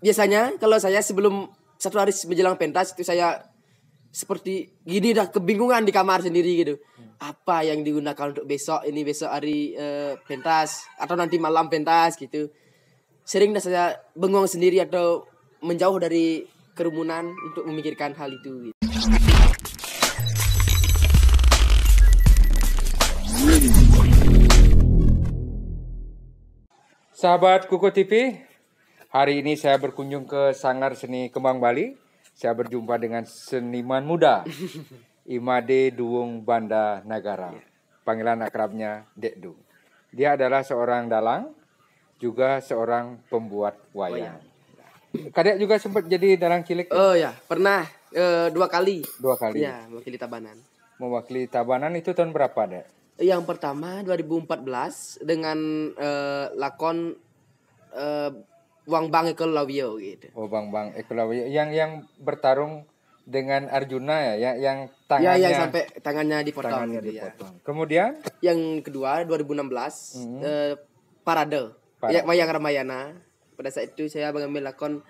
biasanya kalau saya sebelum 1 hari menjelang pentas itu saya seperti gini dah kebingungan di kamar sendiri gitu. Apa yang digunakan untuk besok hari pentas atau nanti malam pentas gitu. Sering dah saya bengong sendiri atau menjauh dari kerumunan untuk memikirkan hal itu gitu. Sahabat Kuku TV, hari ini saya berkunjung ke Sanggar Seni Kembang Bali. Saya berjumpa dengan seniman muda, Imade Duwung Banda Nagara. Panggilan akrabnya Dek Du. Dia adalah seorang dalang, juga seorang pembuat wayang. Kadek juga sempat jadi dalang cilik. Oh ya, pernah 2 kali. 2 kali. Ya, mewakili Tabanan. Mewakili Tabanan itu tahun berapa, Dek? Yang pertama 2014 dengan lakon Wang Bang Eko Lawio gitu. Oh, Bang Eko Lawio yang bertarung dengan Arjuna ya, yang tangannya Ya, yang sampai tangannya dipotong gitu ya. Kemudian yang kedua 2016 Parade. Ya, Wayang Ramayana. Pada saat itu saya mengambil lakon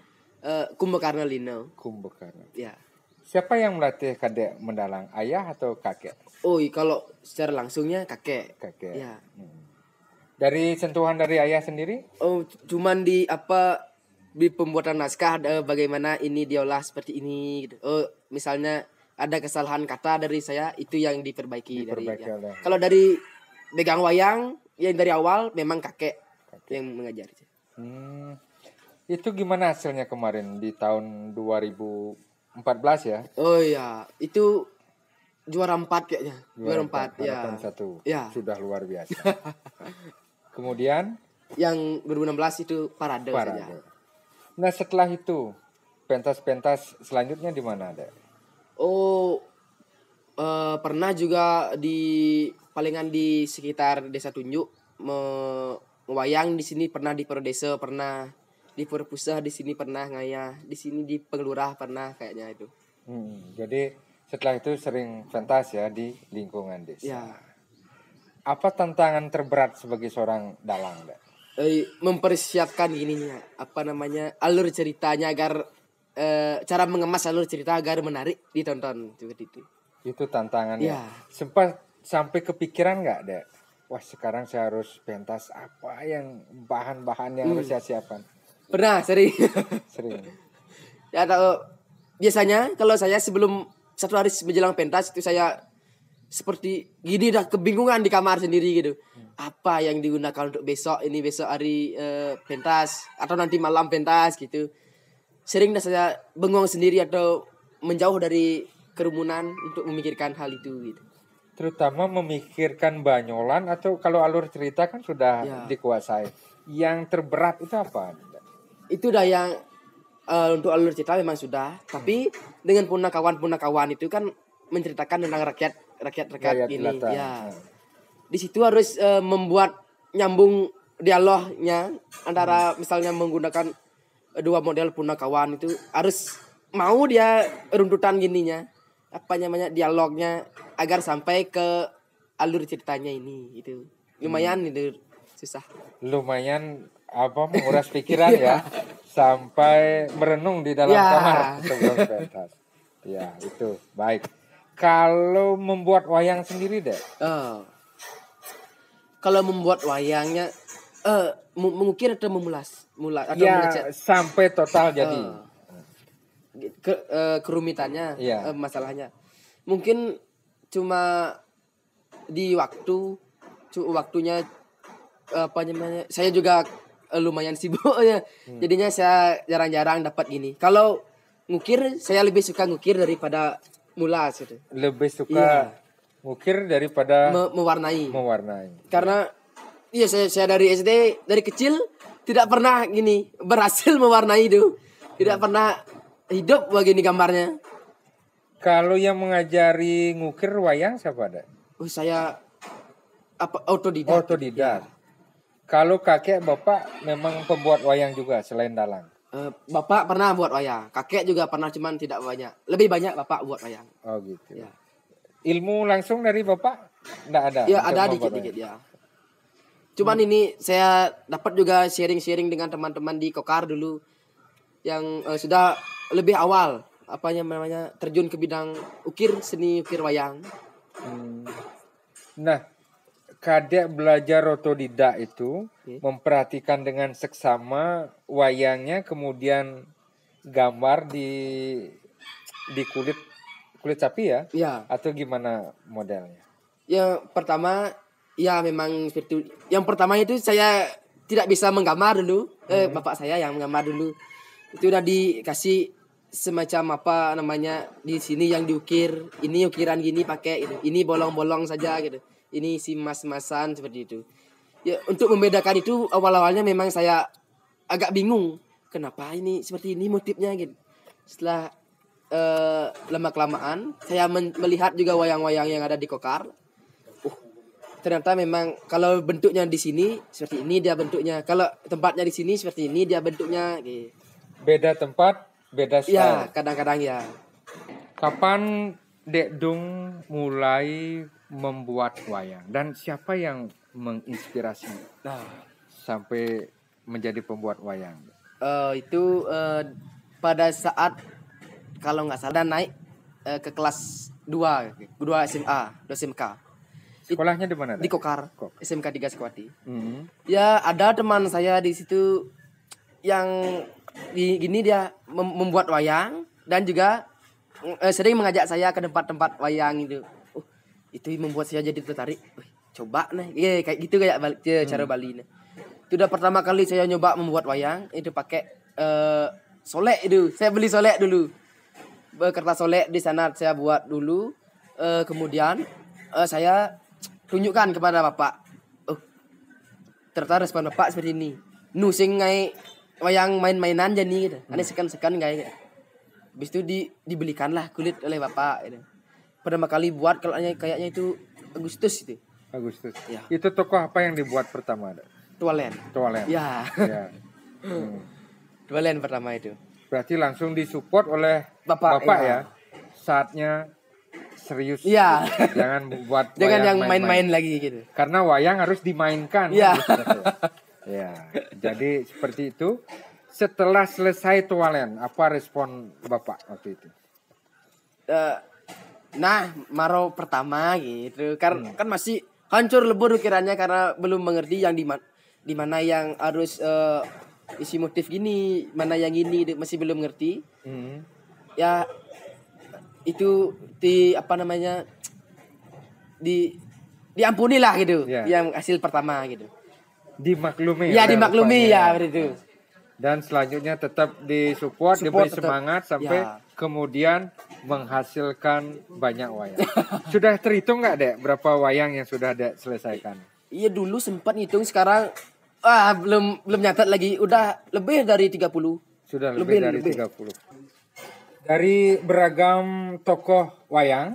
Kumbakarna Lino. Kumbakarna. Ya. Siapa yang melatih Kadek mendalang, ayah atau kakek? Oh, kalau secara langsungnya kakek. Kakek. Ya. Dari sentuhan dari ayah sendiri? Oh, cuman di pembuatan naskah bagaimana ini diolah seperti ini gitu. Oh, misalnya ada kesalahan kata dari saya itu yang diperbaiki dari ya. Kalau dari pegang wayang yang dari awal memang kakek yang mengajar. Itu gimana hasilnya kemarin di tahun 2014 ya? Oh ya, itu juara 4 kayaknya. Juara 4 ya. Ya. Sudah luar biasa. Kemudian yang 2016 itu parade saja. Nah, setelah itu pentas-pentas selanjutnya di mana ada? Oh, pernah juga palingan di sekitar Desa Tunjuk mewayang di sini, pernah di Prodesa, pernah di Purpusah, di sini pernah ngayah, di sini di Pengelurah pernah kayaknya itu. Jadi setelah itu sering pentas ya di lingkungan desa. Ya. Apa tantangan terberat sebagai seorang dalang, Dek? Mempersiapkan gininya, alur ceritanya agar cara mengemas alur cerita agar menarik ditonton seperti itu. Itu tantangannya. Ya. Sempat sampai kepikiran nggak, Dek? Wah, sekarang saya harus pentas apa yang bahan-bahan yang harus saya siapkan? Pernah, sering. Ya, biasanya kalau saya sebelum 1 hari menjelang pentas itu saya seperti gini dah kebingungan di kamar sendiri gitu. Apa yang digunakan untuk besok hari pentas atau nanti malam pentas gitu. Sering dah saya bengong sendiri atau menjauh dari kerumunan untuk memikirkan hal itu gitu. Terutama memikirkan banyolan atau kalau alur cerita kan sudah dikuasai. Yang terberat itu apa? Itu dah yang untuk alur cerita memang sudah, tapi dengan punakawan itu kan menceritakan tentang rakyat ini ya. Di situ harus membuat nyambung dialognya antara misalnya menggunakan 2 model punakawan itu harus mau dia runtutan gininya dialognya agar sampai ke alur ceritanya ini itu. Lumayan itu susah. Lumayan menguras pikiran ya. Sampai merenung di dalam kamar sebelum pentas. Ya, itu baik. Kalau membuat wayang sendiri, Dek? Kalau membuat wayangnya mengukir atau memulas atau mengecat sampai total jadi. Kerumitannya, masalahnya. Mungkin cuma di waktunya saya juga lumayan sibuk ya. Jadinya saya jarang-jarang dapat gini. Kalau ngukir saya lebih suka ngukir daripada mulas gitu. Lebih suka ngukir daripada mewarnai. Karena saya dari SD, dari kecil tidak pernah berhasil mewarnai itu. Tidak pernah hidup begini gambarnya. Kalau yang mengajari ngukir wayang siapa, Dek? Saya autodidak. Ya. Kalau kakek bapak memang pembuat wayang juga selain dalang? Bapak pernah buat wayang, kakek juga pernah, cuman tidak banyak. Lebih banyak bapak buat wayang. Oh gitu. Ya. Ilmu langsung dari bapak nggak ada? Ya ada dikit-dikit ya. Cuman ini saya dapat juga sharing-sharing dengan teman-teman di Kokar dulu. yang sudah lebih awal namanya terjun ke bidang seni ukir wayang. Nah, kadek belajar otodidak itu memperhatikan dengan seksama wayangnya, kemudian gambar di kulit sapi ya? Ya. Atau gimana modelnya? Yang pertama ya memang seperti yang pertama itu saya tidak bisa menggambar dulu. Bapak saya yang menggambar dulu. Itu udah dikasih semacam apa namanya di sini yang diukir, ini ukiran gini pakai gitu. Ini bolong-bolong saja gitu. Ini si mas-masan seperti itu. Ya untuk membedakan itu awal-awalnya memang saya agak bingung. Kenapa ini seperti ini motifnya gitu. Setelah lama-kelamaan saya melihat juga wayang-wayang yang ada di Kokar. Ternyata memang kalau bentuknya di sini seperti ini dia bentuknya. Kalau tempatnya di sini seperti ini dia bentuknya gitu. Beda tempat, beda style. Ya, kadang-kadang ya. Kapan Dek Dung mulai membuat wayang dan siapa yang menginspirasi sampai menjadi pembuat wayang? Itu pada saat kalau nggak salah naik ke kelas 2 SMA, 2 SMK. Sekolahnya di mana? Di Kokar, SMK 3 Sekwati. Ya, ada teman saya di situ yang gini dia membuat wayang dan juga sering mengajak saya ke tempat-tempat wayang itu. Itu membuat saya jadi tertarik. Coba nih, kayak gitu kayak cara Bali nih. Itu udah pertama kali saya nyoba membuat wayang itu pakai solek itu. Saya beli solek dulu. Kertas solek di sana saya buat dulu. Kemudian saya tunjukkan kepada bapak. Ternyata respon bapak seperti ini. Nusing ngai wayang main-mainan jadi gitu. Aneh sekan-sekan kayak. Habis itu dibelikanlah kulit oleh bapak gitu. Pertama kali buat kayaknya itu Agustus itu. Agustus. Ya. Itu tokoh apa yang dibuat pertama? Tualen. Ya. Tualen pertama itu. Berarti langsung disupport oleh bapak ya. Saatnya serius. Iya. Jangan buat jangan yang main-main lagi gitu. Karena wayang harus dimainkan. Iya. Ya. Jadi seperti itu. Setelah selesai Tualen, apa respon bapak waktu itu? Maro pertama gitu. Kan masih hancur lebur ukirannya karena belum mengerti yang di mana yang harus isi motif gini, mana yang ini masih belum ngerti. Ya itu diampuni lah gitu. Yang hasil pertama gitu. Dimaklumi. Ya dimaklumi ya begitu. Dan selanjutnya tetap disupport, diberi semangat sampai kemudian menghasilkan banyak wayang. Sudah terhitung nggak Dek berapa wayang yang sudah Dek selesaikan? Iya dulu sempat ngitung, sekarang belum nyatat lagi. Udah lebih dari 30. Sudah lebih dari 30. Dari beragam tokoh wayang,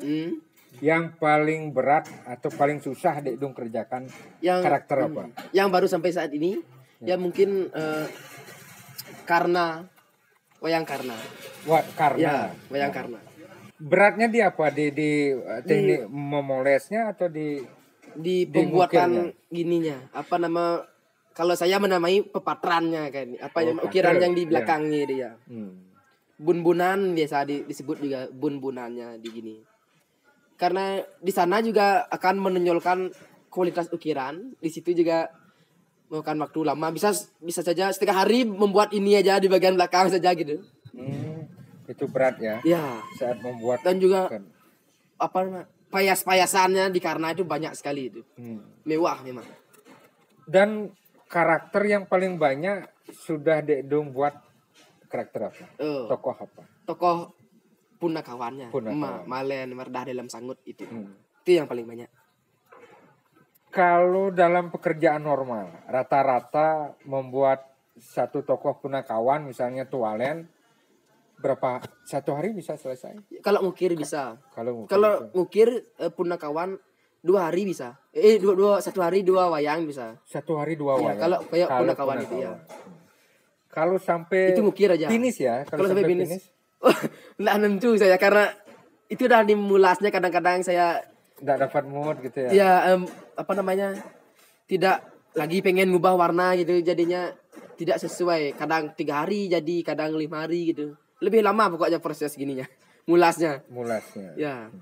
yang paling berat atau paling susah Dek Dung kerjakan karakter apa? Yang baru sampai saat ini ya mungkin wayang Karna. Karna. Ya, wayang Karna. Beratnya di apa? Di teknik memolesnya atau di pembuatan gininya. Kalau saya menamai pepatrannya kan. Ukiran yang di belakangnya dia. Bun-bunan biasa disebut juga bun-bunannya di gini. Karena di sana juga akan menonjolkan kualitas ukiran. Di situ juga memakan waktu lama, bisa saja setengah hari membuat ini aja di bagian belakang saja gitu. Itu berat ya. Ya. Saat membuat. Dan juga payas-payasannya di Karna itu banyak sekali itu. Mewah memang. Dan karakter yang paling banyak sudah Dek Dung buat karakter apa? Tokoh apa? Tokoh punakawannya. Malen Merdah dalam Sangut itu. Itu yang paling banyak. Kalau dalam pekerjaan normal, rata-rata membuat satu tokoh punakawan, misalnya Tualen, berapa satu hari bisa selesai? Kalau ngukir bisa. Kalau ngukir punakawan 2 hari bisa. Satu hari 2 wayang bisa. Satu hari 2 wayang. Kalau kayak punakawan itu ya. Kalau sampai itu ngukir aja. Finish ya. Kalau sampai finish. Nggak nentu saya karena itu udah dimulasnya kadang-kadang saya nggak dapat mood gitu ya. Ya tidak lagi pengen ngubah warna gitu, jadinya tidak sesuai. Kadang 3 hari jadi, kadang 5 hari gitu. Lebih lama pokoknya proses gininya. Mulasnya. Ya.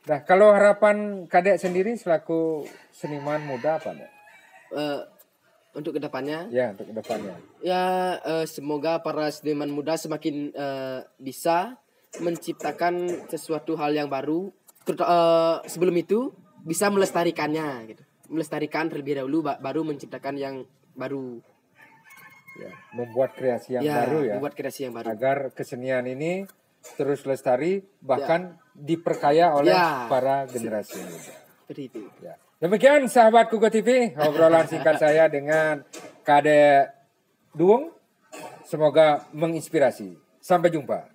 Nah, kalau harapan Kadek sendiri selaku seniman muda apa, Dek? Untuk kedepannya? Ya, untuk kedepannya. Ya, semoga para seniman muda semakin bisa menciptakan sesuatu hal yang baru. Sebelum itu bisa melestarikannya gitu. Melestarikan terlebih dahulu baru menciptakan yang baru. Ya, membuat kreasi yang baru ya. Membuat kreasi yang baru. Agar kesenian ini terus lestari bahkan diperkaya oleh para generasi muda. Seperti itu. Ya. Demikian sahabat Kugo TV, obrolan singkat saya dengan Kadek Duung. Semoga menginspirasi. Sampai jumpa.